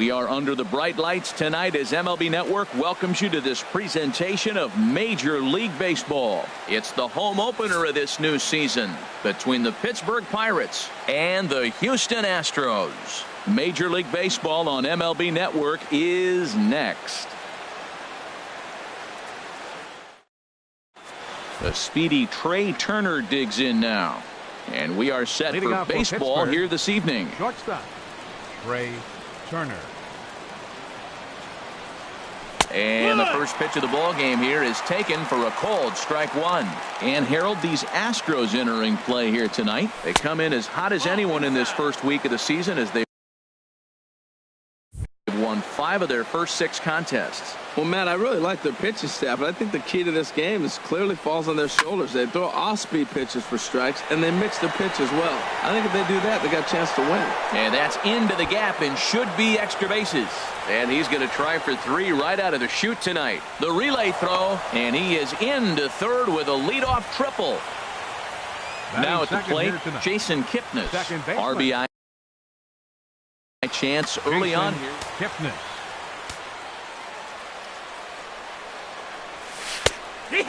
We are under the bright lights tonight as MLB Network welcomes you to this presentation of Major League Baseball. It's the home opener of this new season between the Pittsburgh Pirates and the Houston Astros. Major League Baseball on MLB Network is next. The speedy Trey Turner digs in now. And we are set for baseball here this evening. Shortstop, Trey Turner. And the first pitch of the ball game here is taken for a called strike one. And Harold, these Astros entering play here tonight. They come in as hot as anyone in this first week of the season as they won 5 of their first 6 contests. Well, Matt, I really like their pitching staff, but I think the key to this game is clearly falls on their shoulders. They throw off-speed pitches for strikes, and they mix their pitch as well. I think if they do that, they got a chance to win. And that's into the gap and should be extra bases. And he's going to try for 3 right out of the chute tonight. The relay throw, and he is into third with a leadoff triple. Now at the plate, Jason Kipnis, RBI chance early on here. Kipnis.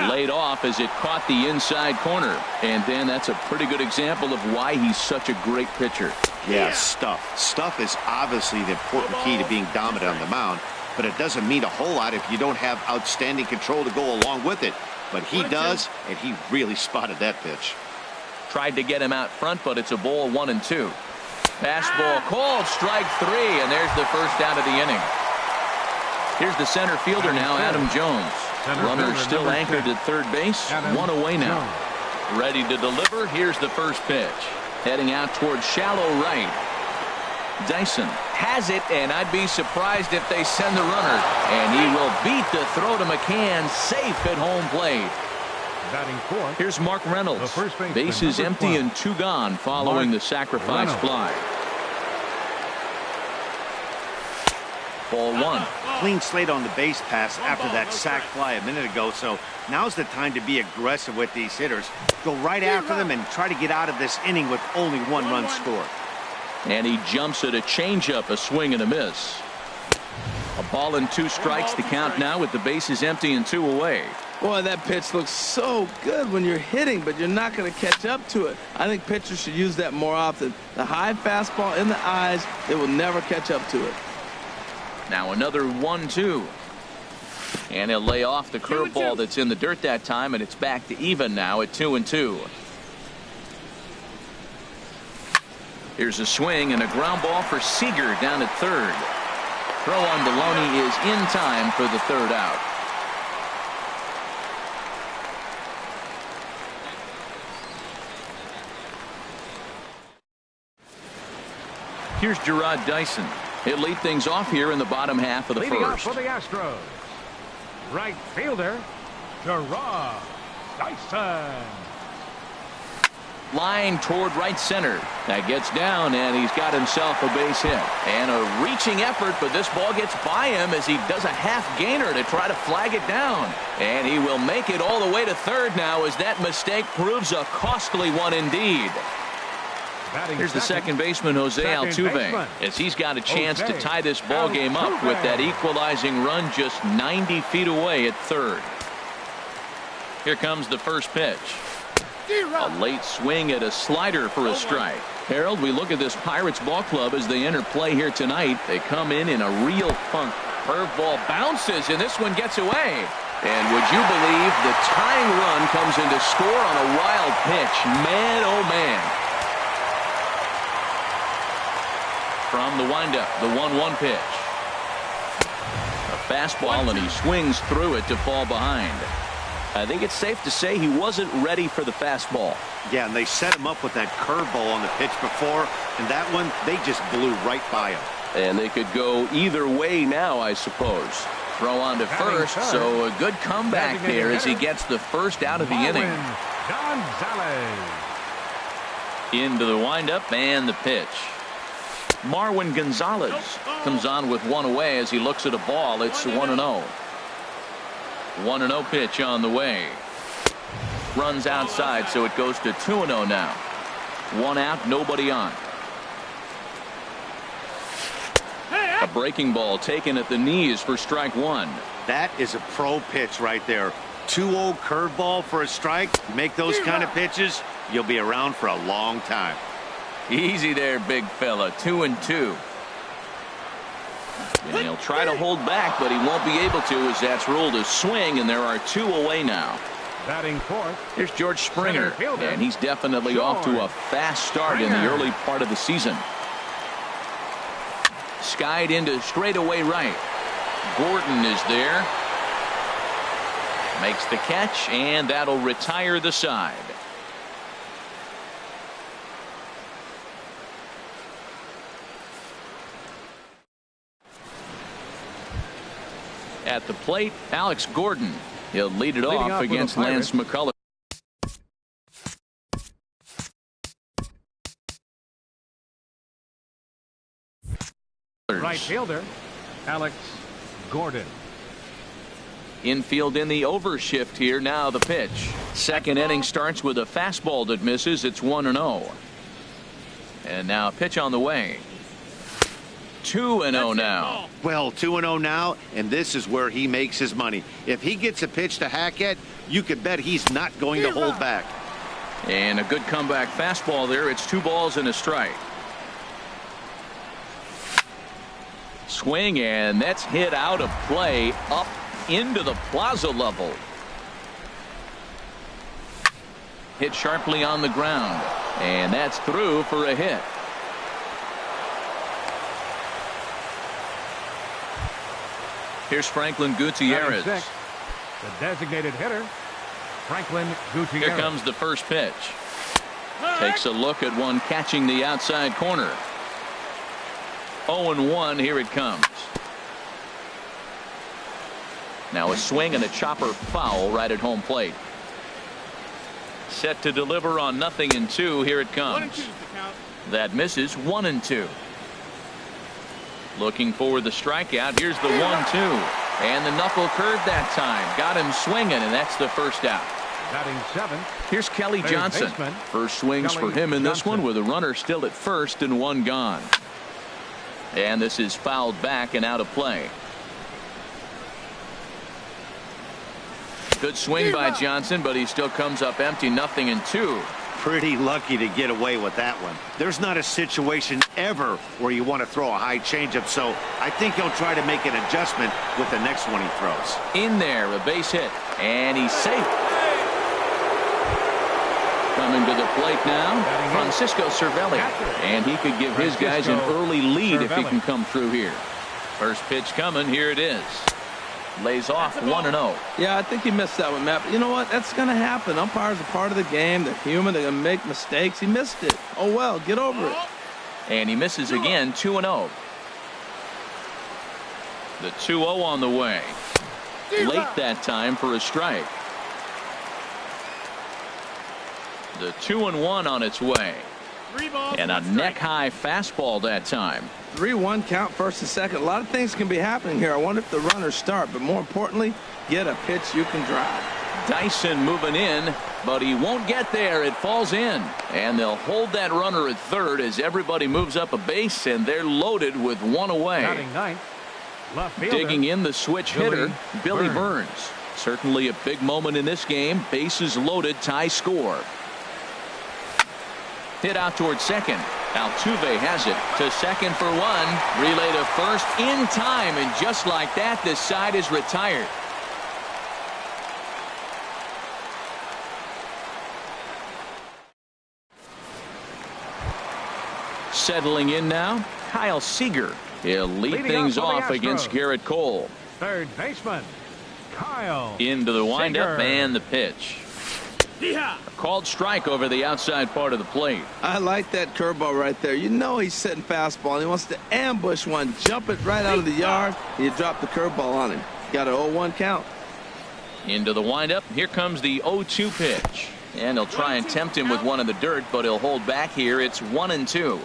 Laid off as it caught the inside corner. And then that's a pretty good example of why he's such a great pitcher. Yeah, stuff. Stuff is obviously the important key to being dominant on the mound, but it doesn't mean a whole lot if you don't have outstanding control to go along with it. But he does, and he really spotted that pitch. Tried to get him out front, but it's a ball 1-2. Fastball called strike 3, and there's the first out of the inning. Here's the center fielder now, Adam Jones. Runner still anchored at third base. 1 away now. Ready to deliver. Here's the first pitch. Heading out towards shallow right. Dyson has it, and I'd be surprised if they send the runner. And he will beat the throw to McCann, safe at home plate. Batting fourth. Here's Mark Reynolds. Base is empty and 2 gone following the sacrifice fly. Ball 1. Clean slate on the base pass after that sac fly a minute ago, so now's the time to be aggressive with these hitters. Go right after them and try to get out of this inning with only 1 run scored. And he jumps at a changeup, a swing and a miss. A ball and 2 strikes to count now with the bases empty and 2 away. Boy, that pitch looks so good when you're hitting, but you're not going to catch up to it. I think pitchers should use that more often. The high fastball in the eyes, they will never catch up to it. Now another 1-2. And he'll lay off the curveball that's in the dirt that time, and it's back to even now at 2-2. Here's a swing and a ground ball for Seager down at third. Throw on Deloney is in time for the 3rd out. Here's Gerard Dyson. He'll lead things off here in the bottom half of the Leading first. Off for the Astros, right fielder Gerard Dyson. Line toward right center. That gets down, and he's got himself a base hit. And a reaching effort, but this ball gets by him as he does a half gainer to try to flag it down. And he will make it all the way to third now as that mistake proves a costly one indeed. Here's the second baseman, Jose Altuve, as he's got a chance to tie this ball game up with that equalizing run just 90 feet away at third. Here comes the first pitch. A late swing at a slider for a strike. Harold, we look at this Pirates ball club as they enter play here tonight. They come in a real funk. Curveball bounces, and this one gets away. And would you believe the tying run comes in to score on a wild pitch? Man, oh man. From the windup, the 1-1 pitch. A fastball, and he swings through it to fall behind. I think it's safe to say he wasn't ready for the fastball. Yeah, and they set him up with that curveball on the pitch before, and that one, they just blew right by him. And they could go either way now, I suppose. Throw on to first, so a good comeback there as he gets the first out of the inning. Into the windup and the pitch. Marwin Gonzalez comes on with 1 away as he looks at a ball. It's 1-0. 1-0 pitch on the way. Runs outside, so it goes to 2-0 now. 1 out, nobody on. A breaking ball taken at the knees for strike one. That is a pro pitch right there. 2-0 curveball for a strike. You make those kind of pitches, you'll be around for a long time. Easy there, big fella. 2-2. And he'll try to hold back, but he won't be able to, as that's ruled a swing, and there are 2 away now. Batting fourth. Here's George Springer, and he's definitely off to a fast start in the early part of the season. Skied into straightaway right. Gordon is there. Makes the catch, and that'll retire the side. At the plate, Alex Gordon. He'll lead it off against Lance McCullers. Right fielder, Alex Gordon. Infield in the overshift here. Now the pitch. Second inning starts with a fastball that misses. It's 1-0. And now a pitch on the way. 2-0 now. Well, 2-0 now, and this is where he makes his money. If he gets a pitch to hack at, you can bet he's not going to hold back. And a good comeback fastball there. It's 2 balls and a strike. Swing, and that's hit out of play up into the plaza level. Hit sharply on the ground, and that's through for a hit. Here's Franklin Gutierrez. The designated hitter, Franklin Gutierrez. Here comes the first pitch. Takes a look at one catching the outside corner. 0-1. Here it comes. Now a swing and a chopper foul right at home plate. Set to deliver on 0-2. Here it comes. That misses. 1-2. Looking for the strikeout. Here's the 1-2. And the knuckle curve that time. Got him swinging, and that's the first out. Batting seventh. Here's Kelly Johnson. First swings for him in this one with a runner still at first and 1 gone. And this is fouled back and out of play. Good swing by Johnson, but he still comes up empty. 0-2. Pretty lucky to get away with that one. There's not a situation ever where you want to throw a high changeup, so I think he'll try to make an adjustment with the next one he throws. In there, a base hit, and he's safe. Coming to the plate now, Francisco Cervelli, and he could give his guys an early lead if he can come through here. First pitch coming. Here it is. Lays off 1-0. Yeah, I think he missed that one, Matt. But you know what? That's going to happen. Umpires are part of the game. They're human. They're going to make mistakes. He missed it. Oh, well, get over it. And he misses again. 2-0. The 2-0 on the way. Late that time for a strike. The 2-1 on its way. And a neck-high fastball that time. 3-1 count, first and second. A lot of things can be happening here. I wonder if the runners start, but more importantly, get a pitch you can drive. Dyson moving in, but he won't get there. It falls in, and they'll hold that runner at third as everybody moves up a base, and they're loaded with 1 away. Batting ninth, left fielder, digging in the switch hitter, Billy Burns. Certainly a big moment in this game. Bases loaded, tie score. Hit out towards second. Altuve has it to second for 1. Relay to first in time, and just like that, this side is retired. Settling in now, Kyle Seager. He'll lead things off against Garrett Cole. Third baseman, Kyle into the windup Seager. And the pitch. A called strike over the outside part of the plate. I like that curveball right there. You know he's setting fastball, and he wants to ambush one, jump it right out of the yard, and you drop the curveball on him. Got an 0-1 count. Into the windup. Here comes the 0-2 pitch. And he'll try and tempt him with one in the dirt, but he'll hold back here. It's 1-2.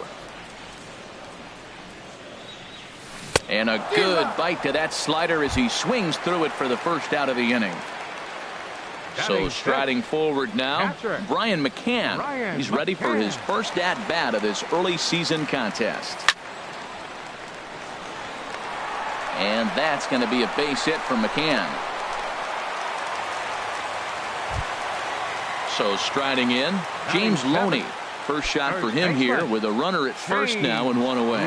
And a good bite to that slider as he swings through it for the first out of the inning. So striding forward now, Brian McCann. He's ready for his first at-bat of this early season contest. And that's going to be a base hit for McCann. So striding in, James Loney. First shot for him here with a runner at first now and one away.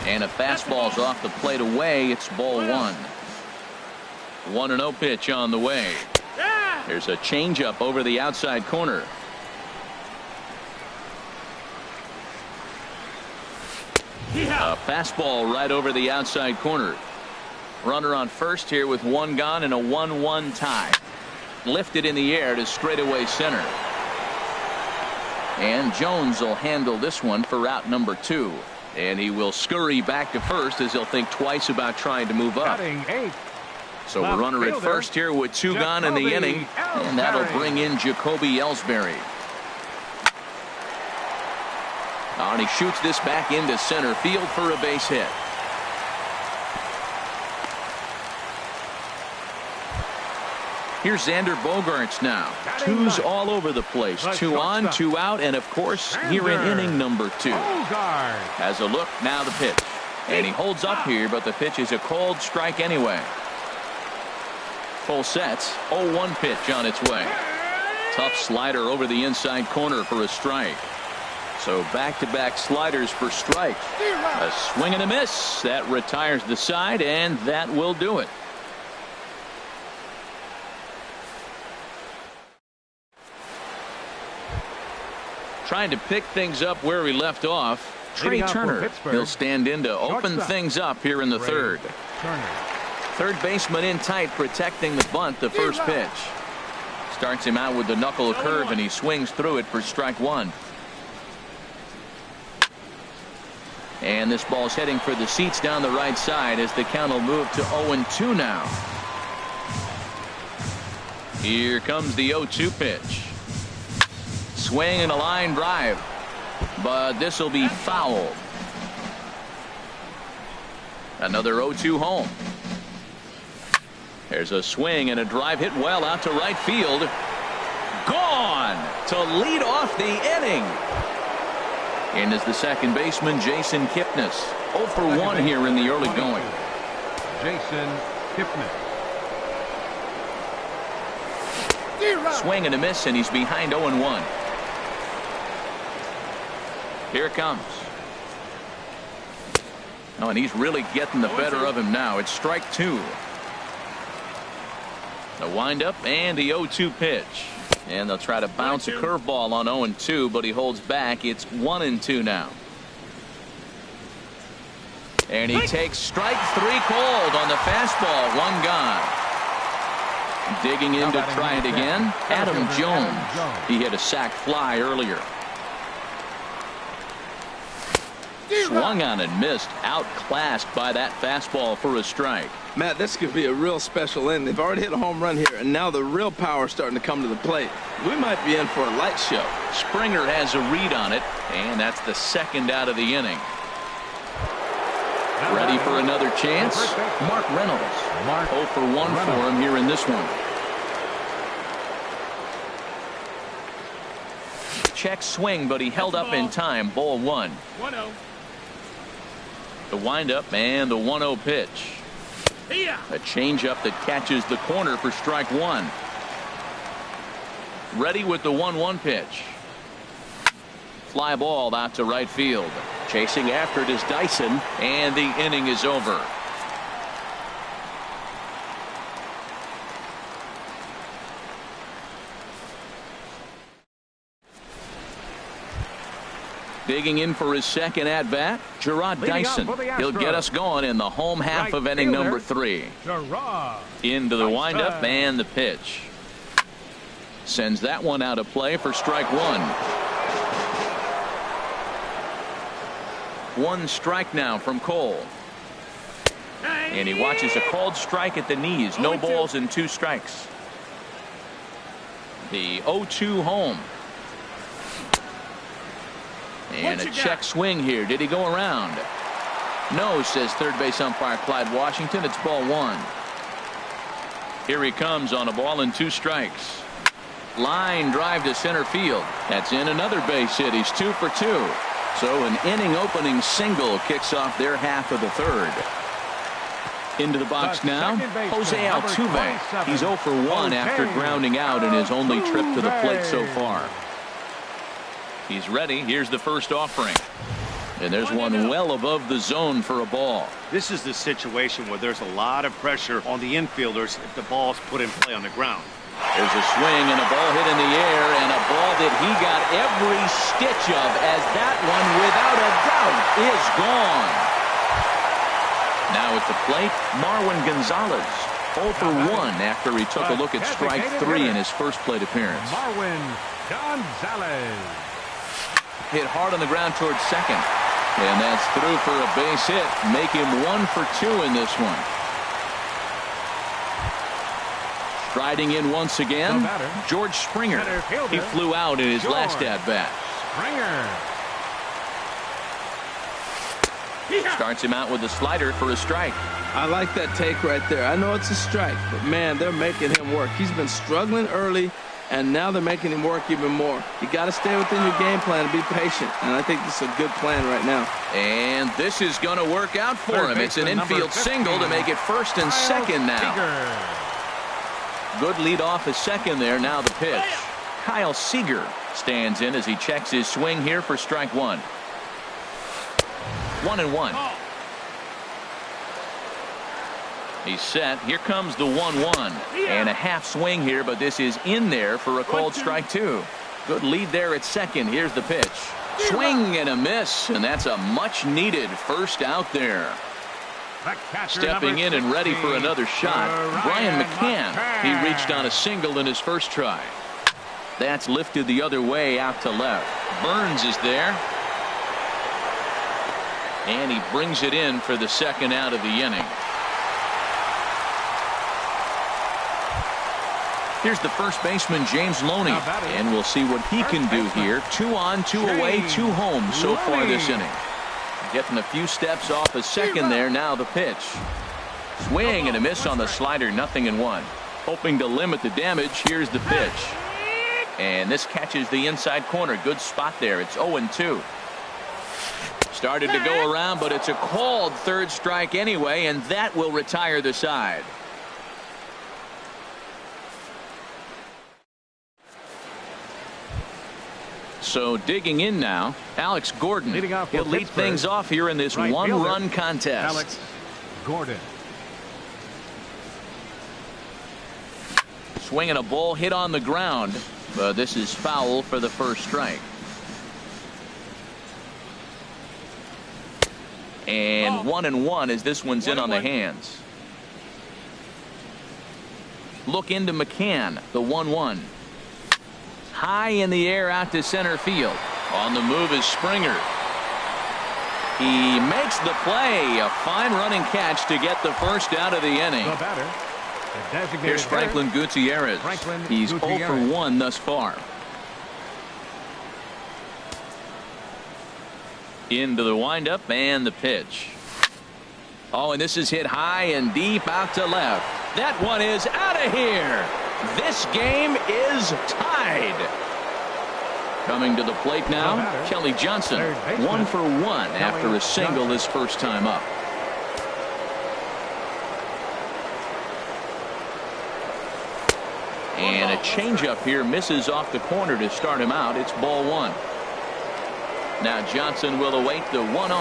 And a fastball's off the plate away. It's ball one. 1-0 pitch on the way. There's a changeup over the outside corner. A fastball right over the outside corner. Runner on first here with one gone and a 1-1 tie. Lifted in the air to straightaway center. And Jones will handle this one for out number 2. And he will scurry back to first as he'll think twice about trying to move up. So a runner at first here with 2 gone in the inning. And that'll bring in Jacoby Ellsbury. And he shoots this back into center field for a base hit. Here's Xander Bogaerts now. 2s all over the place. 2 on, 2 out, and of course here in inning number 2. Has a look, now the pitch. And he holds up here, but the pitch is a cold strike anyway. Full sets. 0-1 pitch on its way. Tough slider over the inside corner for a strike. So back-to-back sliders for strikes. A swing and a miss. That retires the side, and that will do it. Trying to pick things up where he left off. Trey Turner. He'll stand in to open things up here in the third. Third baseman in tight, protecting the bunt, the first pitch. Starts him out with the knuckle curve, and he swings through it for strike 1. And this ball's heading for the seats down the right side as the count will move to 0-2 now. Here comes the 0-2 pitch. Swing and a line drive, but this will be foul. Another 0-2 home. There's a swing and a drive hit well out to right field. Gone to lead off the inning. In is the second baseman, Jason Kipnis. 0 for 1 here in the early going. Jason Kipnis. Swing and a miss, and he's behind 0-1. Here it comes. Oh, and he's really getting the better of him now. It's strike 2. The windup and the 0-2 pitch. And they'll try to bounce a curveball on 0-2, but he holds back. It's 1-2 now. And he takes strike 3 cold on the fastball. 1 gone. Digging in to try it again, Adam Jones. He hit a sac fly earlier. Swung on and missed. Outclassed by that fastball for a strike. Matt, this could be a real special inning. They've already hit a home run here, and now the real power is starting to come to the plate. We might be in for a light show. Springer has a read on it, and that's the second out of the inning. Ready for another chance? Mark Reynolds. 0 for 1 for him here in this one. Check swing, but he held up in time. Ball 1. 1-0. The windup and the 1-0 pitch. A changeup that catches the corner for strike 1. Ready with the 1-1 pitch. Fly ball out to right field. Chasing after it is Dyson, and the inning is over. Digging in for his second at-bat, Gerard Dyson. He'll get us going in the home half of inning number 3. Into the windup and the pitch. Sends that one out of play for strike 1. 1 strike now from Cole. And he watches a called strike at the knees. No balls and 2 strikes. The 0-2 home. And a check swing here. Did he go around? No, says third base umpire Clyde Washington. It's ball 1. Here he comes on a ball and 2 strikes. Line drive to center field. That's in another base hit. He's 2 for 2. So an inning-opening single kicks off their half of the third. Into the box now, Jose Altuve. He's 0 for 1 after grounding out in his only trip to the plate so far. He's ready. Here's the first offering. And there's one well above the zone for a ball. This is the situation where there's a lot of pressure on the infielders if the ball's put in play on the ground. There's a swing and a ball hit in the air, and a ball that he got every stitch of, as that one, without a doubt, is gone. Now at the plate, Marwin Gonzalez, 0 for 1 after he took a look at strike 3 in his first plate appearance. Marwin Gonzalez. Hit hard on the ground towards second. And that's through for a base hit. Make him 1 for 2 in this one. Striding in once again, George Springer. He flew out in his last at-bat. Starts him out with a slider for a strike. I like that take right there. I know it's a strike, but man, they're making him work. He's been struggling early, and now they're making him work even more. You got to stay within your game plan and be patient, and I think this is a good plan right now. And this is going to work out for him. It's an infield single to make it first and second now. Good lead off a second there. Now the pitch. Kyle Seager stands in as he checks his swing here for strike 1. 1-1. He's set. Here comes the 1-1. And a half swing here, but this is in there for a called strike 2. Good lead there at second. Here's the pitch. Swing and a miss, and that's a much needed first out there. Stepping in and ready for another shot, Brian McCann. He reached on a single in his first try. That's lifted the other way out to left. Burns is there. And he brings it in for the second out of the inning. Here's the first baseman, James Loney. And we'll see what he can do here. 2 on, 2 away, 2 home so far this inning. Getting a few steps off a second there. Now the pitch. Swing and a miss on the slider. 0-1. Hoping to limit the damage. Here's the pitch. And this catches the inside corner. Good spot there. It's 0-2. Started to go around, but it's a called third strike anyway, and that will retire the side. So digging in now, Alex Gordon. He'll lead things off here in this one-run contest. Alex Gordon. Swinging a ball hit on the ground, but this is foul for the first strike. And 1-1 as this one's in on the hands. Look into McCann, the 1-1. High in the air out to center field. On the move is Springer. He makes the play. A fine running catch to get the first out of the inning. Here's Franklin Gutierrez. He's 0 for 1 thus far. Into the windup and the pitch. Oh, and this is hit high and deep out to left. That one is out of here. This game is tied. Coming to the plate now, Kelly Johnson. 1 for 1 after a single his first time up. And a changeup here misses off the corner to start him out. It's ball 1. Now Johnson will await the 1-0.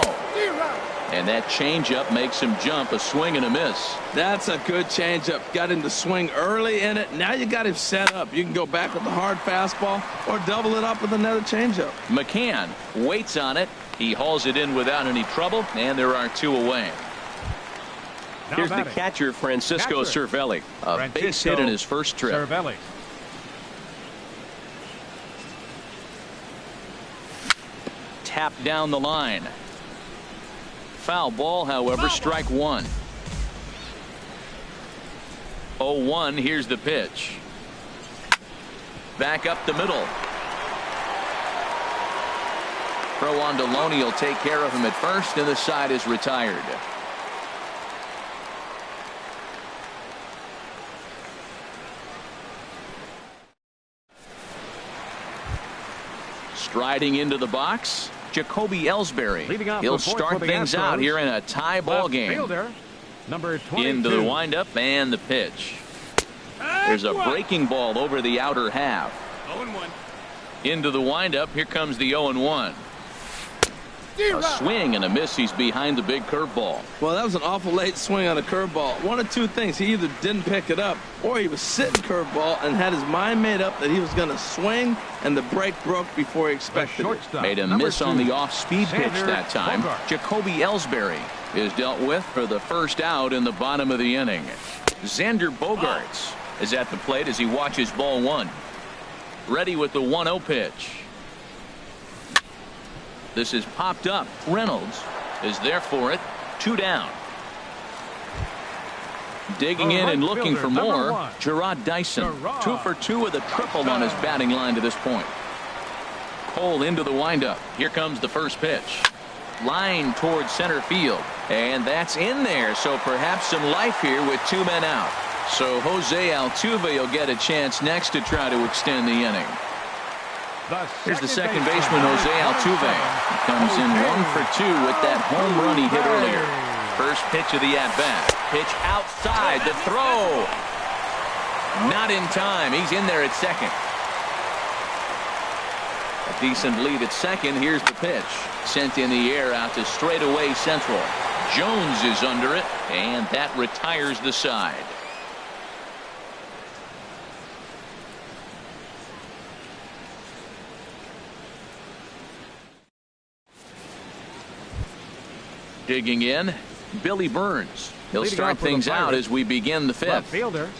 And that changeup makes him jump. A swing and a miss. That's a good changeup. Got him to swing early in it. Now you got him set up. You can go back with the hard fastball or double it up with another changeup. McCann waits on it. He hauls it in without any trouble, and there are 2 away. Here's the catcher, Francisco Cervelli. A base hit in his first trip. Cervelli. Tapped down the line. Foul ball, however, strike 1. 0-1. Here's the pitch. Back up the middle. Throw on to Loney will take care of him at first, and the side is retired. Striding into the box, Jacoby Ellsbury. He'll start things out here in a tie ball game. Number 22. Into the windup and the pitch. There's a breaking ball over the outer half. 0-1. Into the windup. Here comes the 0-1. A swing and a miss. He's behind the big curveball. Well, that was an awful late swing on a curveball. One of two things. He either didn't pick it up or he was sitting curveball and had his mind made up that he was going to swing, and the break broke before he expected it. Made a miss on the off-speed pitch that time. Bogart. Jacoby Ellsbury is dealt with for the first out in the bottom of the inning. Xander Bogaerts is at the plate as he watches ball one. Ready with the 1-0 pitch. This is popped up. Reynolds is there for it. 2 down. Digging in and looking for more. Gerard Dyson. 2 for 2 with a triple on his batting line to this point. Cole into the windup. Here comes the first pitch. Line towards center field. And that's in there. So perhaps some life here with 2 men out. So Jose Altuve will get a chance next to try to extend the inning. Here's the second baseman, Jose Altuve. He comes in 1 for 2 with that home run he hit earlier. First pitch of the at-bat. Pitch outside. The throw. Not in time. He's in there at second. A decent lead at second. Here's the pitch. Sent in the air out to straightaway central. Jones is under it, and that retires the side. Digging in, Billy Burns. He'll start things out as we begin the 5th. Left fielder,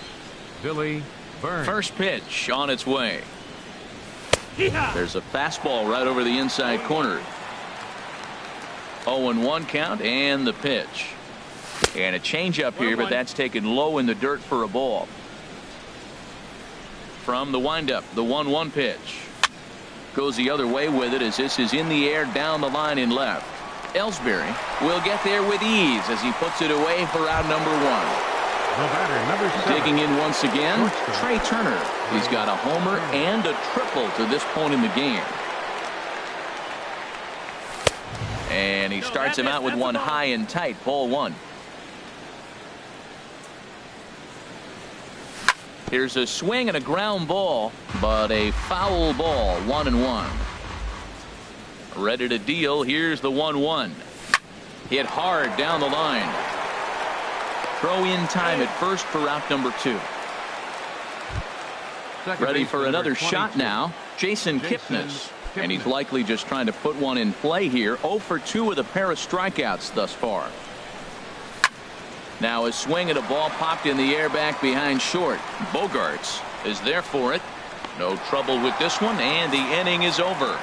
Billy Burns. First pitch on its way. There's a fastball right over the inside corner. 0-1 count and the pitch. And a changeup here, but that's taken low in the dirt for a ball. From the windup, the 1-1 pitch. Goes the other way with it as this is in the air down the line in left. Ellsbury will get there with ease as he puts it away for out number 1. The batter, number 7. Digging in once again, Trey Turner. He's got a homer and a triple to this point in the game. And he starts him out with one high and tight. Ball 1. Here's a swing and a ground ball, but a foul ball. 1-1. Ready to deal. Here's the 1-1. Hit hard down the line. Throw in time at first for out number 2. Ready for another shot now. Jason Kipnis. And he's likely just trying to put one in play here. 0 for 2 with a pair of strikeouts thus far. Now a swing at a ball popped in the air back behind short. Bogaerts is there for it. No trouble with this one, and the inning is over.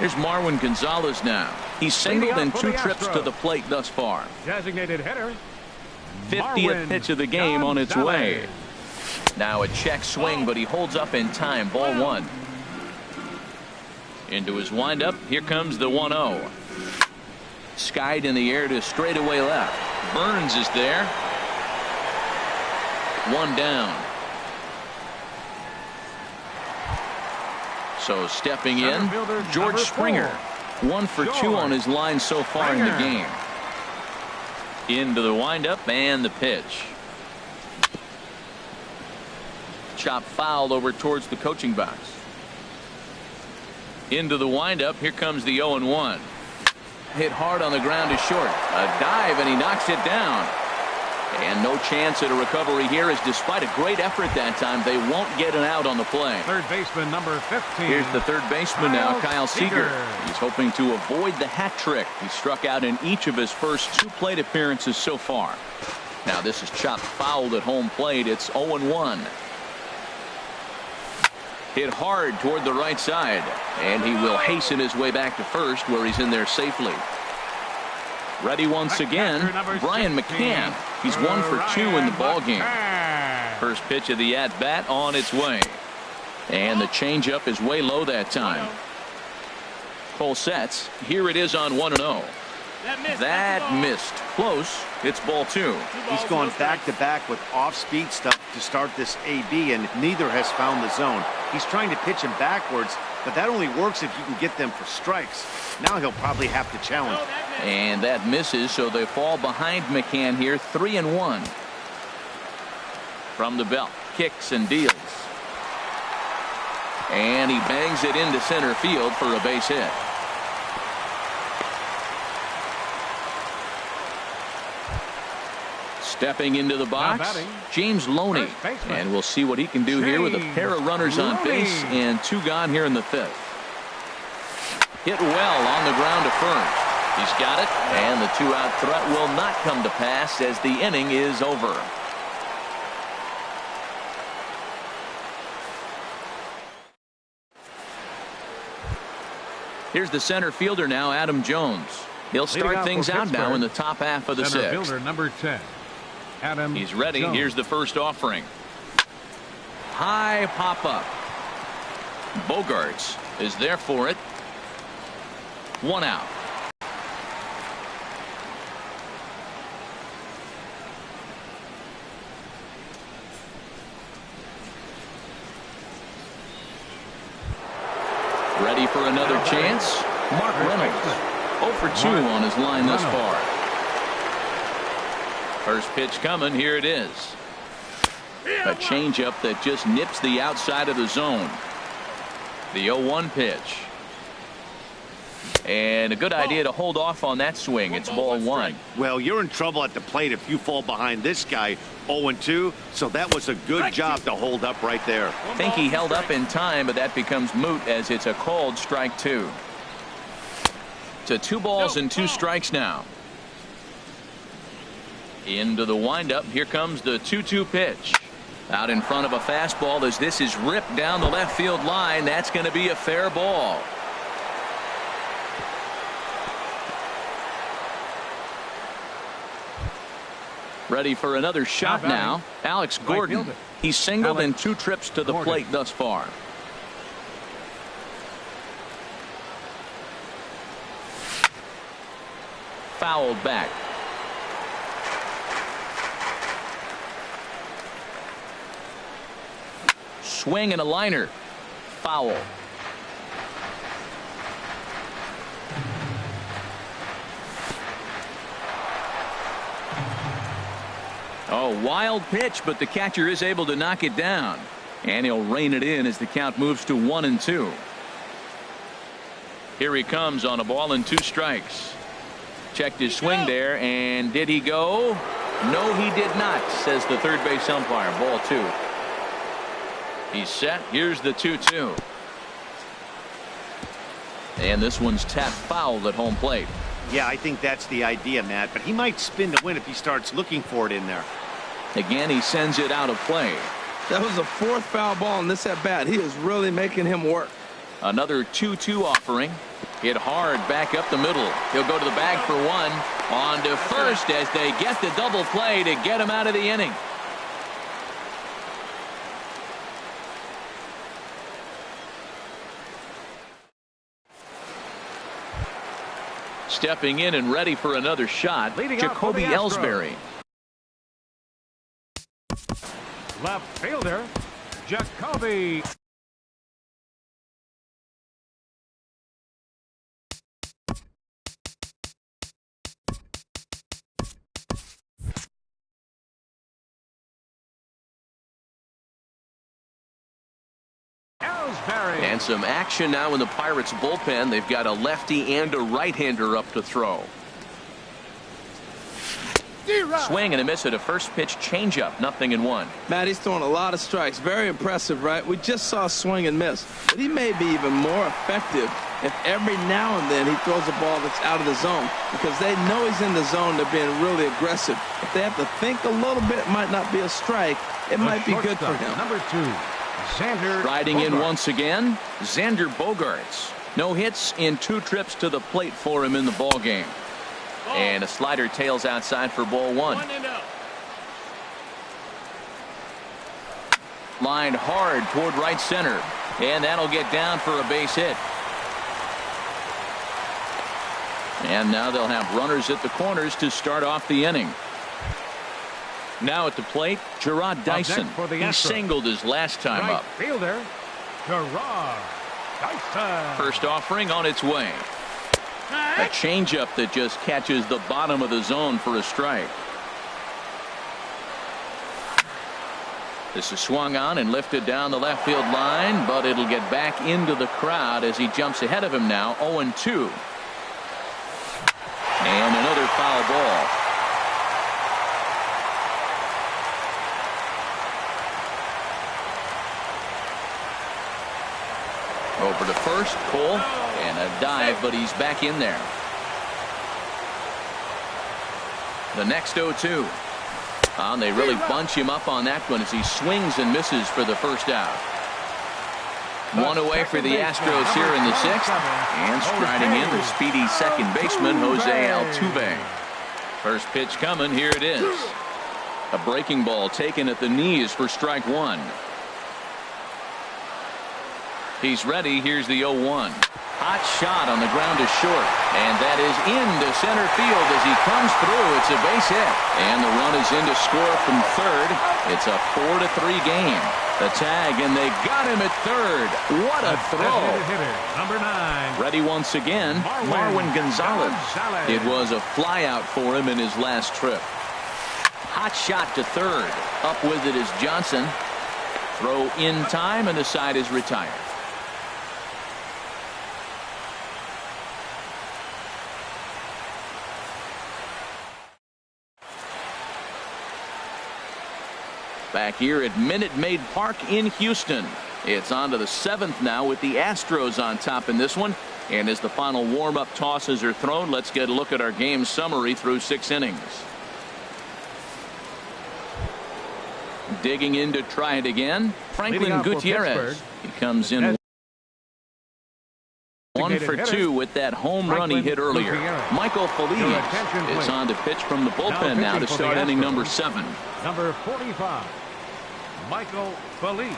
Here's Marwin Gonzalez now. He's singled in 2 trips to the plate thus far. Designated hitter. 50th pitch of the game on its way. Now a check swing, but he holds up in time. Ball 1. Into his windup. Here comes the 1-0. Skied in the air to straightaway left. Burns is there. 1 down. So stepping in, George Springer. 1 for 2 on his line so far in the game. Into the windup and the pitch. Chop fouled over towards the coaching box. Into the windup. Here comes the 0-1. Hit hard on the ground to short. A dive, and he knocks it down. And no chance at a recovery here, as despite a great effort that time, they won't get an out on the play. Third baseman, number 15. Here's the third baseman now, Kyle Seager. He's hoping to avoid the hat trick. He struck out in each of his first 2 plate appearances so far. Now this is chopped fouled at home plate. It's 0-1. Hit hard toward the right side, and he will hasten his way back to first, where he's in there safely. Ready once again, Brian McCann. He's 1 for 2 in the ball game. First pitch of the at-bat on its way. And the changeup is way low that time. Full sets. Here it is on 1-0. That missed. Close. It's ball 2. He's gone back-to-back with off-speed stuff to start this AB, and neither has found the zone. He's trying to pitch him backwards, but that only works if you can get them for strikes. Now he'll probably have to challenge. And that misses, so they fall behind McCann here, 3-1. From the belt, kicks and deals. And he bangs it into center field for a base hit. Stepping into the box, James Loney. And we'll see what he can do here with a pair of runners on base and 2 gone here in the 5th. Hit well on the ground to first. He's got it, and the 2-out threat will not come to pass as the inning is over. Here's the center fielder now, Adam Jones. He'll start things out now in the top half of the 6th. Center fielder number 10, Adam He's ready. Jones. Here's the first offering. High pop-up. Bogarts is there for it. 1 out. Ready for another chance. Mark Reynolds 0 for 2 on his line thus far. First pitch coming. Here it is. A changeup that just nips the outside of the zone. The 0-1 pitch. And a good idea to hold off on that swing. It's ball 1. Well, you're in trouble at the plate if you fall behind this guy 0-2, so that was a good job to hold up right there. I think he held up in time, but that becomes moot as it's a called strike 2. To 2 balls and 2 strikes now. Into the windup. Here comes the 2-2 pitch. Out in front of a fastball as this is ripped down the left field line. That's going to be a fair ball. Ready for another shot now. Alex Gordon. He's singled in 2 trips to the plate thus far. Fouled back. Swing and a liner. Foul. Oh, wild pitch, but the catcher is able to knock it down. And he'll rein it in as the count moves to 1-2. Here he comes on a ball and 2 strikes. Checked his swing there, and did he go? No, he did not, says the third base umpire. Ball 2. He's set. Here's the 2-2. And this one's tapped foul at home plate. Yeah, I think that's the idea, Matt, but he might spin to win if he starts looking for it in there. Again, he sends it out of play. That was the 4th foul ball in this at bat. He is really making him work. Another 2-2 offering. Hit hard back up the middle. He'll go to the bag for 1. On to first as they get the double play to get him out of the inning. Stepping in and ready for another shot, Jacoby Ellsbury. Left fielder, Jacoby. And some action now in the Pirates bullpen. They've got a lefty and a right-hander up to throw. Swing and a miss at a first pitch changeup. 0-1. Matt, he's throwing a lot of strikes. Very impressive, right? We just saw swing and miss. But he may be even more effective if every now and then he throws a ball that's out of the zone, because they know he's in the zone. They're being really aggressive. If they have to think a little bit, it might not be a strike. It might be good for him. Number 2. Xander Riding Bogaerts. in once again, Xander Bogaerts. No hits in 2 trips to the plate for him in the ball game. And a slider tails outside for ball 1. Lined hard toward right center. And that'll get down for a base hit. And now they'll have runners at the corners to start off the inning. Now at the plate, Gerard Dyson. He singled his last time up. Fielder, Gerard Dyson. First offering on its way. A changeup that just catches the bottom of the zone for a strike. This is swung on and lifted down the left field line, but it'll get back into the crowd as he jumps ahead of him now. 0-2. And another foul ball. Over to first, Cole, and a dive, but he's back in there. The next 0-2. And they really bunch him up on that one as he swings and misses for the first out. One away for the Astros here in the 6th. And striding in the speedy second baseman, Jose Altuve. First pitch coming. Here it is. A breaking ball taken at the knees for strike one. He's ready. Here's the 0-1. Hot shot on the ground to short. And that is into center field as he comes through. It's a base hit. And the run is in to score from third. It's a 4-3 game. The tag, and they got him at third. What a throw. Number 9. Ready once again, Marwin Gonzalez. It was a flyout for him in his last trip. Hot shot to third. Up with it is Johnson. Throw in time, and the side is retired. Back here at Minute Maid Park in Houston. It's on to the 7th now with the Astros on top in this one. And as the final warm-up tosses are thrown, let's get a look at our game summary through 6 innings. Digging in to try it again, Franklin Gutierrez. He comes in 1 for 2 with that home run he hit earlier. Michael Feliz is on to pitch from the bullpen now to start inning number 7. Number 45, Michael Feliz.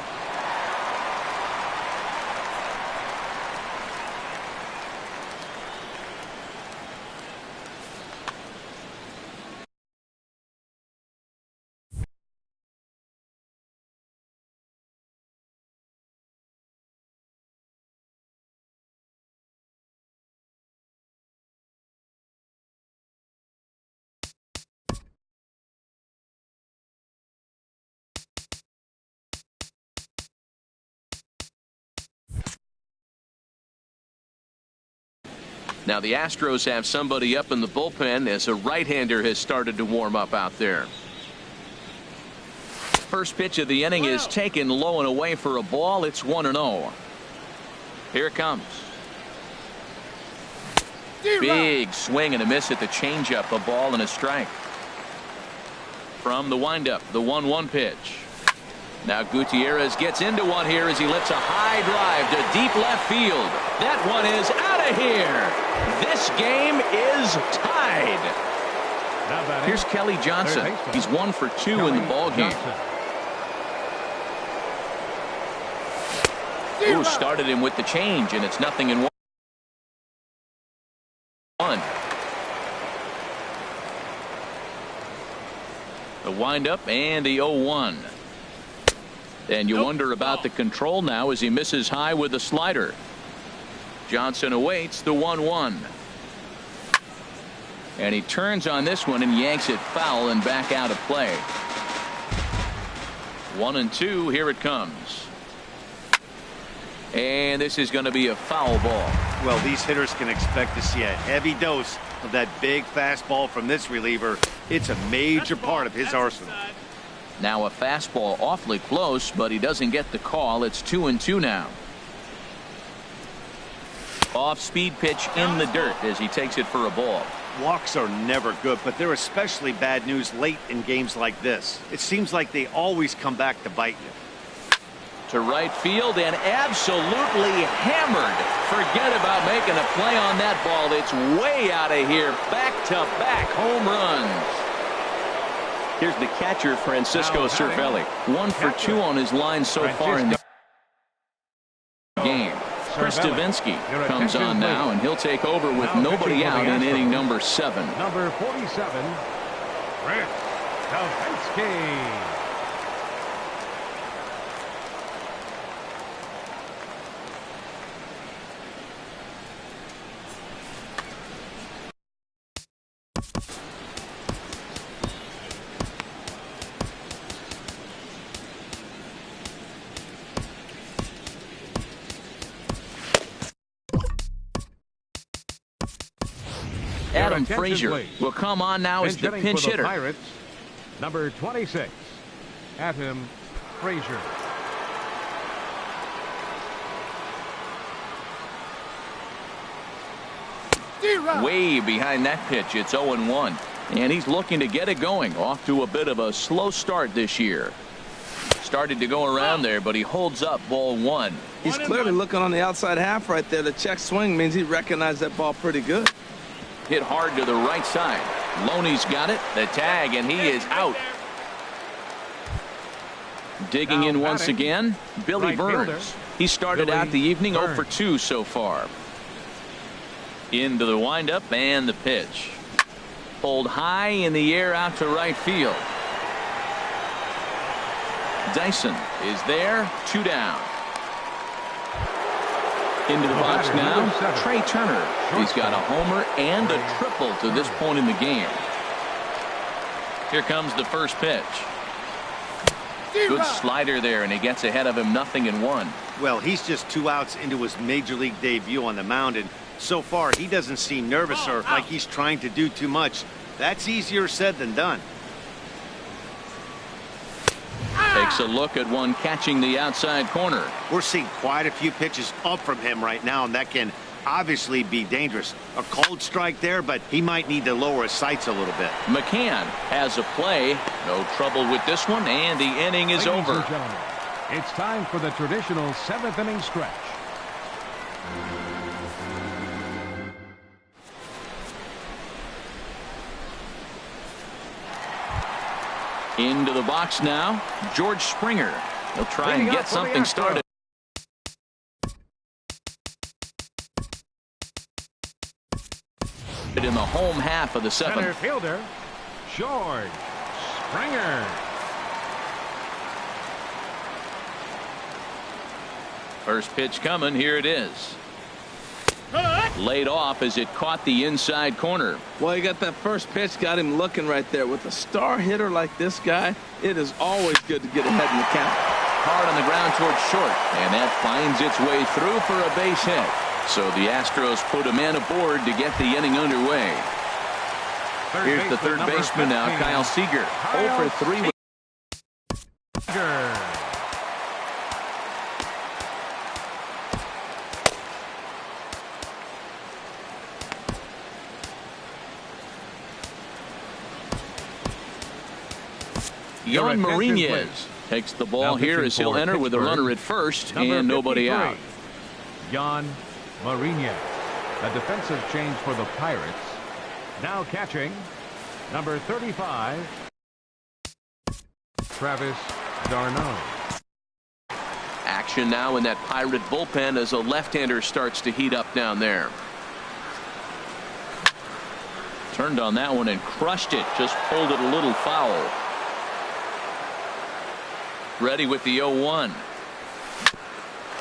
Now the Astros have somebody up in the bullpen as a right-hander has started to warm up out there. First pitch of the inning is taken low and away for a ball. It's 1-0. Here it comes. Big swing and a miss at the changeup. A ball and a strike. From the windup, the 1-1 pitch. Now Gutierrez gets into one here as he lifts a high drive to deep left field. That one is out of here. This game is tied. Here's Kelly Johnson. He's 1 for 2 in the ball game. Ooh, started him with the change, and it's 0-1. The windup and the 0-1. And you wonder about the control now as he misses high with the slider. Johnson awaits the 1-1. And he turns on this one and yanks it foul and back out of play. 1-2. Here it comes. And this is going to be a foul ball. Well, these hitters can expect to see a heavy dose of that big fastball from this reliever. It's a major part of his arsenal. Now a fastball awfully close, but he doesn't get the call. It's 2-2 now. Off-speed pitch in the dirt as he takes it for a ball. Walks are never good, but they're especially bad news late in games like this. It seems like they always come back to bite you. To right field and absolutely hammered. Forget about making a play on that ball. It's way out of here. Back-to-back home runs. Here's the catcher, Francisco Cervelli. 1 for 2 on his line so far in the game. Chris Davinsky comes on now, and he'll take over with nobody out in inning number 7. Number 47, Chris Davinsky. Adam Frazier will come on now as the pinch hitter. Pirates, number 26, Adam Frazier. Way behind that pitch. It's 0-1. And he's looking to get it going. Off to a bit of a slow start this year. Started to go around there, but he holds up ball 1. He's clearly looking on the outside half right there. The check swing means he recognized that ball pretty good. Hit hard to the right side. Loney's got it. The tag, and he is out. Digging in once again, Billy Burns. He started out the evening 0 for 2 so far. Into the windup and the pitch. Pulled high in the air out to right field. Dyson is there. 2 down. Into the box now, Trey Turner. He's got a homer and a triple to this point in the game. Here comes the first pitch. Good slider there, and he gets ahead of him 0-1. Well, he's just 2 outs into his major league debut on the mound, and so far he doesn't seem nervous or like he's trying to do too much. That's easier said than done. Takes a look at one catching the outside corner. We're seeing quite a few pitches up from him right now, and that can obviously be dangerous. A cold strike there, but he might need to lower his sights a little bit. McCann has a play. No trouble with this one, and the inning is over. Ladies and gentlemen, it's time for the traditional 7th inning stretch. Into the box now, George Springer. He'll try and get something started. In the home half of the 7th. Center fielder, George Springer. First pitch coming. Here it is. Laid off as it caught the inside corner. Well, he got that first pitch, got him looking right there. With a star hitter like this guy, it is always good to get ahead in the count. Hard on the ground towards short, and that finds its way through for a base hit. So the Astros put a man aboard to get the inning underway. Here's the third baseman now, Kyle Seager. 0 for 3. Yon Marinez takes the ball here as he'll enter with a runner at first and nobody out. Yon Marinez, a defensive change for the Pirates. Now catching, number 35, Travis d'Arnaud. Action now in that Pirate bullpen as a left-hander starts to heat up down there. Turned on that one and crushed it. Just pulled it a little foul. Ready with the 0-1.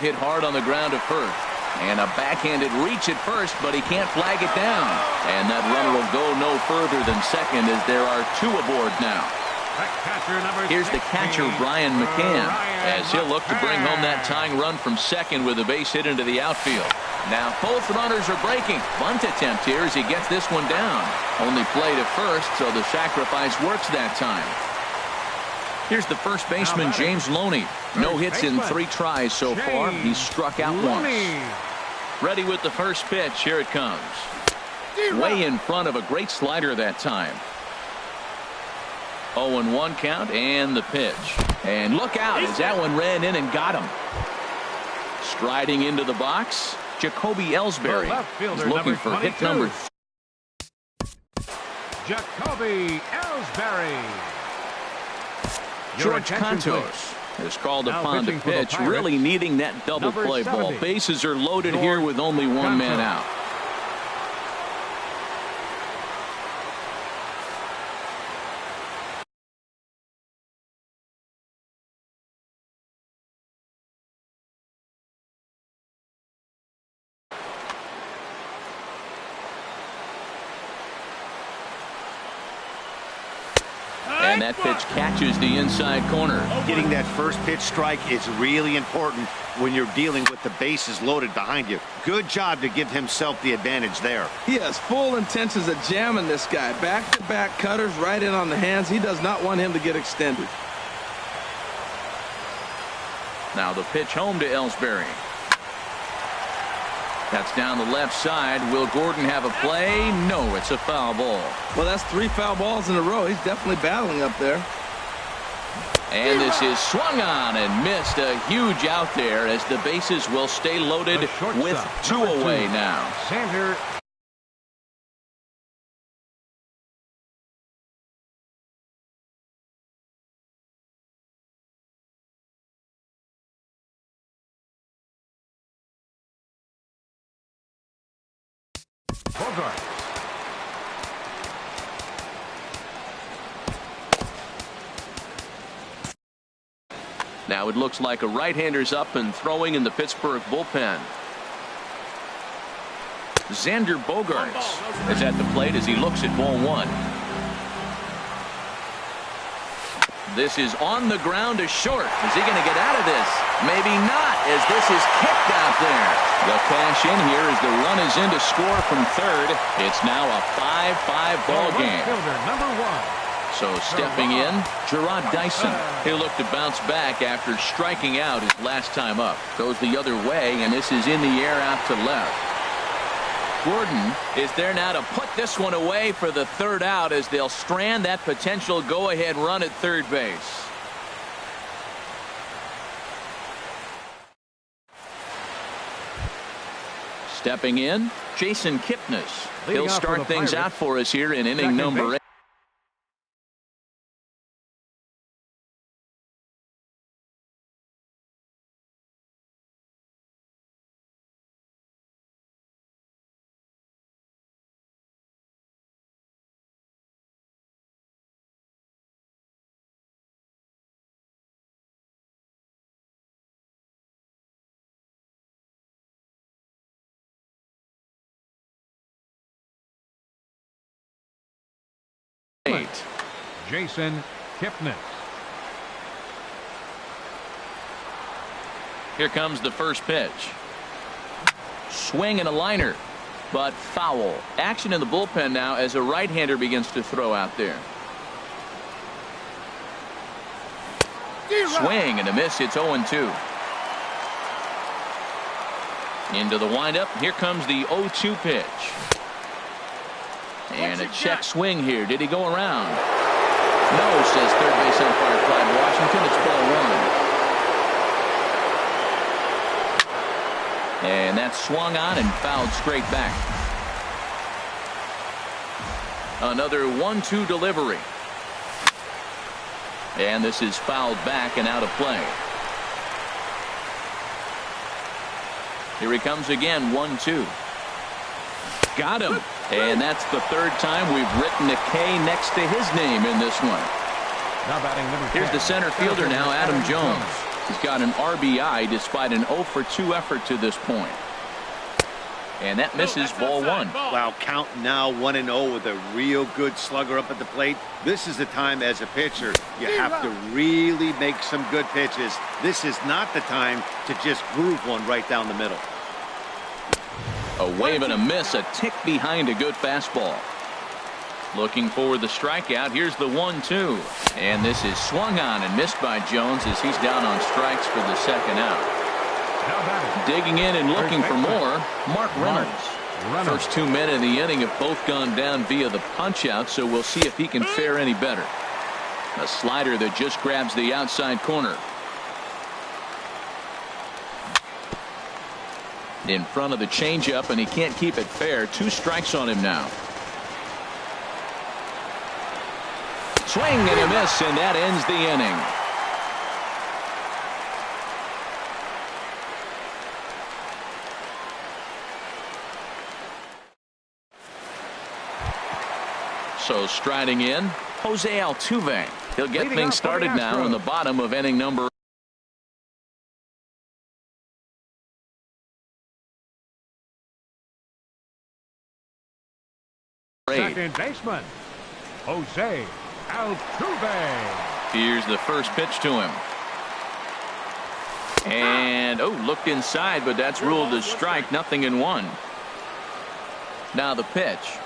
Hit hard on the ground to first. And a backhanded reach at first, but he can't flag it down. And that runner will go no further than second as there are 2 aboard now. Here's the catcher, Brian McCann, as he'll look to bring home that tying run from second with a base hit into the outfield. Now both runners are breaking. Bunt attempt here as he gets this one down. Only play to first, so the sacrifice works that time. Here's the first baseman, James Loney. No hits in 3 tries so far. He's struck out once. Ready with the first pitch. Here it comes. Way in front of a great slider that time. 0-1 count and the pitch. And look out as that one ran in and got him. Striding into the box, Jacoby Ellsbury is looking for hit number 3. Jacoby Ellsbury. George Cantos is called Now upon to pitching for the pitch, Pirates, really needing that double number play ball. 70. Bases are loaded here with only one man out. And that pitch catches the inside corner. Getting that first pitch strike is really important when you're dealing with the bases loaded behind you. Good job to give himself the advantage there. He has full intentions of jamming this guy. Back-to-back cutters right in on the hands. He does not want him to get extended. Now the pitch home to Ellsbury. That's down the left side. Will Gordon have a play? No, it's a foul ball. Well, that's 3 foul balls in a row. He's definitely battling up there. And this is swung on and missed. A huge out there as the bases will stay loaded with 2 away now. Sander. Bogart. Now it looks like a right-hander's up and throwing in the Pittsburgh bullpen. Xander Bogaerts is at the plate as he looks at ball 1. This is on the ground to short. Is he going to get out of this? Maybe not, as this is kicked out there. The cash in here as the run is in to score from third. It's now a 5-5 ball game. Fielder, number 1. So stepping in, Gerard Dyson. He'll look to bounce back after striking out his last time up. Goes the other way, and this is in the air out to left. Gordon is there now to put this one away for the third out as they'll strand that potential go-ahead run at third base. Stepping in, Jason Kipnis. He'll start things out for us here in inning number 8. Jason Kipnis. Here comes the first pitch. Swing and a liner, but foul. Action in the bullpen now as a right-hander begins to throw out there. Swing and a miss. It's 0-2. Into the windup. Here comes the 0-2 pitch. And a check swing here. Did he go around? No, says third base umpire Clyde Washington. It's ball 1. And that's swung on and fouled straight back. Another 1-2 delivery. And this is fouled back and out of play. Here he comes again, 1-2. Got him. And that's the third time we've written a K next to his name in this one. Now batting number 10. Here's the center fielder now, Adam Jones. He's got an RBI despite an 0-for-2 effort to this point. And that misses ball 1. Wow, count now 1-0 with a real good slugger up at the plate. This is the time as a pitcher you have to really make some good pitches. This is not the time to just groove one right down the middle. A wave and a miss, a tick behind a good fastball. Looking for the strikeout. Here's the 1-2. And this is swung on and missed by Jones as he's down on strikes for the second out. Digging in and looking for more, Mark Reynolds. First 2 men in the inning have both gone down via the punch out, so we'll see if he can fare any better. A slider that just grabs the outside corner. In front of the changeup, and he can't keep it fair. 2 strikes on him now. Swing and a miss, and that ends the inning. So striding in, Jose Altuve. He'll get Leading things off for the started now in the Astros. bottom of inning number 8. Second baseman, Jose Altuve. Here's the first pitch to him. And, looked inside, but that's ruled a strike, 0-1. Now the pitch.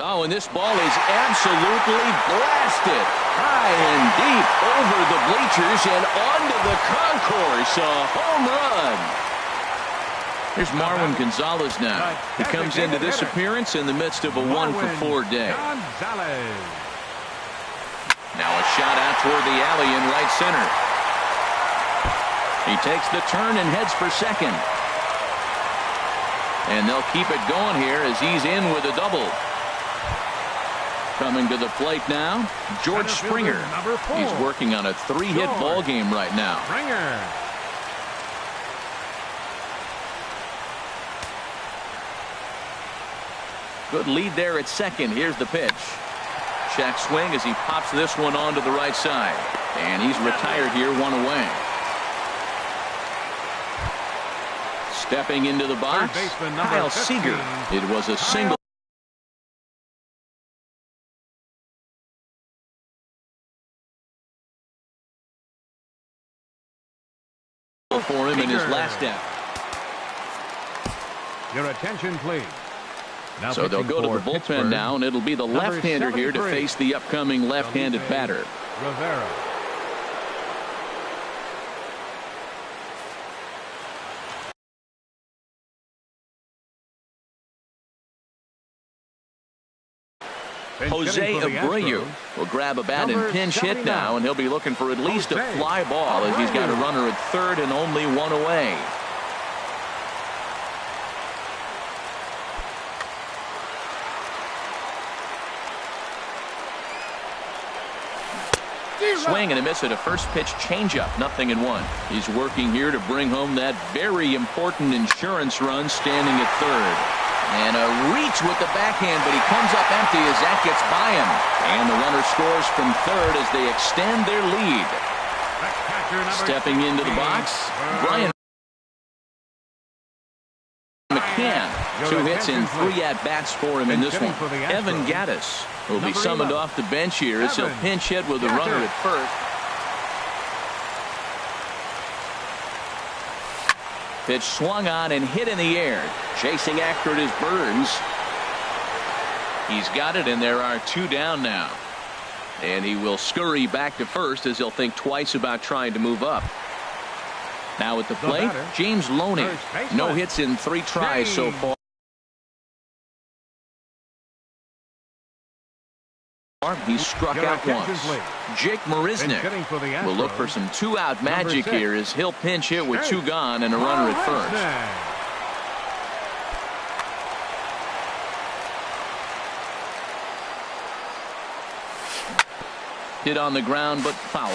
Oh, and this ball is absolutely blasted high and deep over the bleachers and onto the concourse. A home run. Here's Marwin Gonzalez now. He comes into this appearance in the midst of a 1-for-4 day. Gonzalez. Now a shot out toward the alley in right center. He takes the turn and heads for second. And they'll keep it going here as he's in with a double. Coming to the plate now, George Springer. Number 4. He's working on a 3-hit ball game right now. Springer. Good lead there at second. Here's the pitch. Check swing as he pops this one onto the right side. And he's retired here, 1 away. Stepping into the box, baseman, number Kyle 15. Seager. It was a single for him in his last step. Your attention, please. Now So they'll pitching go to for the bullpen Pittsburgh, now, and it'll be the number left-hander here to 73, face the upcoming left-handed Felipe batter. Rivera. Jose Abreu will grab a bat and Number pinch hit 79. now, and he'll be looking for at least a Jose fly ball as he's got a Abreu. runner at third and only 1 away. Swing and a miss at a first pitch changeup, 0-1. He's working here to bring home that very important insurance run, standing at third. And a reach with the backhand, but he comes up empty as that gets by him. And the runner scores from third as they extend their lead. Stepping into the box, Brian McCann. 2 hits and 3 at-bats for him in this one. Evan Gattis will be summoned off the bench here as he'll pinch hit with a runner at first. Pitch swung on and hit in the air. Chasing after it is Burns. He's got it, and there are 2 down now. And he will scurry back to first as he'll think twice about trying to move up. Now at the plate, batter, James Loney. first baseman, No hits in 3 tries so James. far. He struck Your out attention, once. please. Jake Pinch hitting for the Marisnick will look for Astros, some 2-out magic 6, here as he'll pinch hit with 2 Jake gone and a runner at first. Marisnick. Hit on the ground, but foul.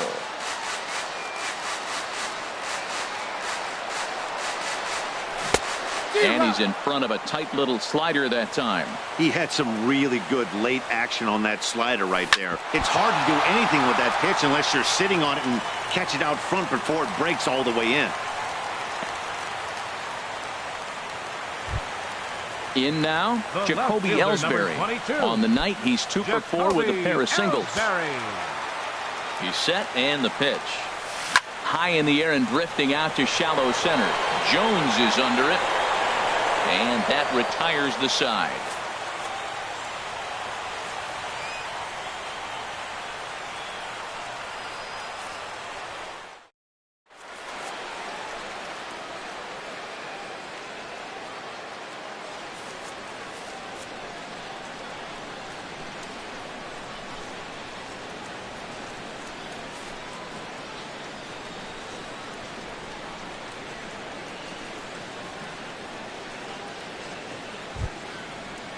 And he's in front of a tight little slider that time. He had some really good late action on that slider right there. It's hard to do anything with that pitch unless you're sitting on it and catch it out front before it breaks all the way in. In now, The Jacoby left fielder, Ellsbury. number 22. On the night, he's 2 for 4 with a pair of singles. Ellsbury. He's set, and the pitch. High in the air and drifting out to shallow center. Jones is under it. And that retires the side.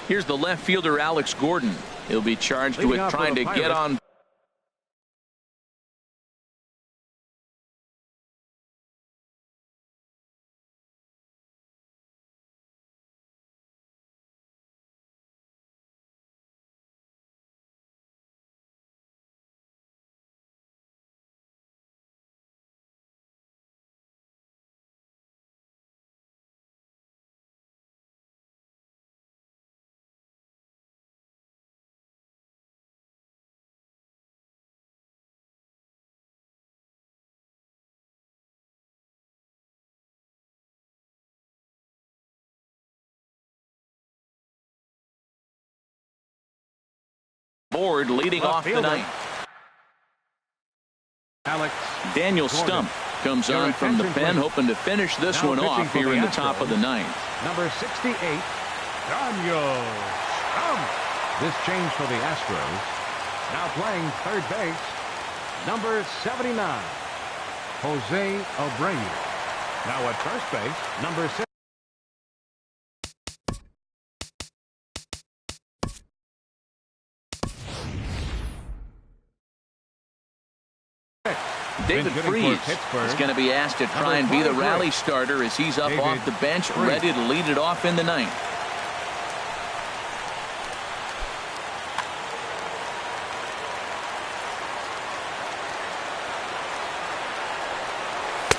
Here's the left fielder, Alex Gordon. He'll be charged Leading with off for trying the to get Pirates, on board, leading off the ninth. Alex Daniel Gordon. Stump comes on from the pen, hoping to finish this Now one pitching off for here the in the top of the Astros, ninth. Number 68, Daniel Stump. This change for the Astros. Now playing third base, number 79, Jose Abreu. Now at first base, number 6. David Freese is going to be asked to try and be the rally starter as he's up off the bench, ready to lead it off in the ninth.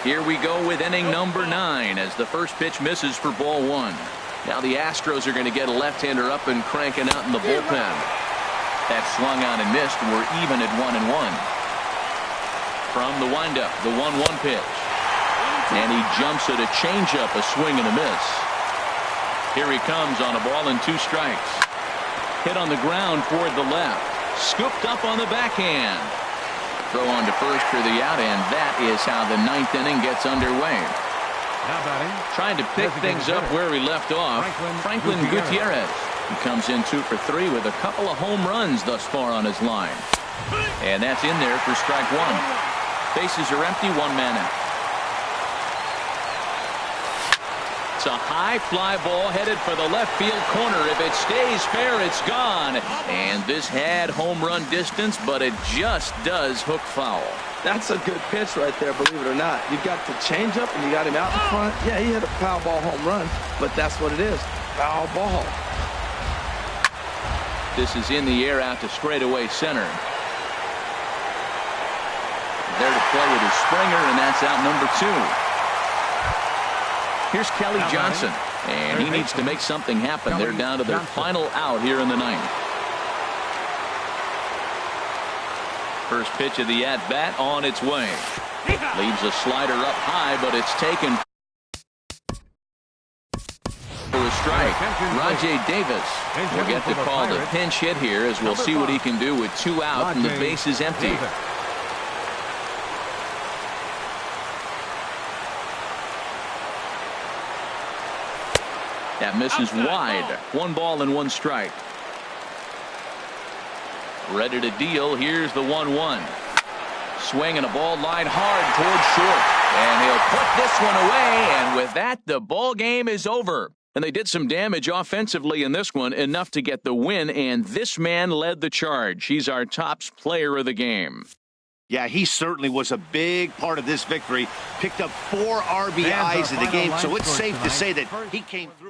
Here we go with inning number 9 as the first pitch misses for ball 1. Now the Astros are going to get a left-hander up and cranking out in the bullpen. That swung on and missed. We're even at 1-1. From the windup, the 1-1 pitch. And he jumps at a changeup, a swing and a miss. Here he comes on a ball and 2 strikes. Hit on the ground toward the left. Scooped up on the backhand. Throw on to first for the out, and that is how the 9th inning gets underway. Now batting, trying to pick things up where he left off, Franklin Gutierrez. He comes in 2 for 3 with a couple of home runs thus far on his line. And that's in there for strike 1. Bases are empty, 1 man out. It's a high fly ball headed for the left field corner. If it stays fair, it's gone. And this had home run distance, but it just does hook foul. That's a good pitch right there, believe it or not. You got the changeup and you got him out in front. Yeah, he hit a foul ball home run, but that's what it is. Foul ball. This is in the air out to straightaway center. There to play with his Springer, and that's out number 2. Here's Kelly Johnson, and he needs to make something happen. They're down to their final out here in the 9th. First pitch of the at-bat on its way. Leaves a slider up high, but it's taken for a strike. Rajay Davis will get to call the pinch hit here, as we'll see what he can do with 2 out and the base is empty. That misses wide. 1 ball and 1 strike. Ready to deal. Here's the 1-1. Swinging a ball line hard towards short. And he'll put this one away. And with that, the ball game is over. And they did some damage offensively in this one, enough to get the win. And this man led the charge. He's our top player of the game. Yeah, he certainly was a big part of this victory. Picked up 4 RBIs in the game, so it's safe to say that he came through.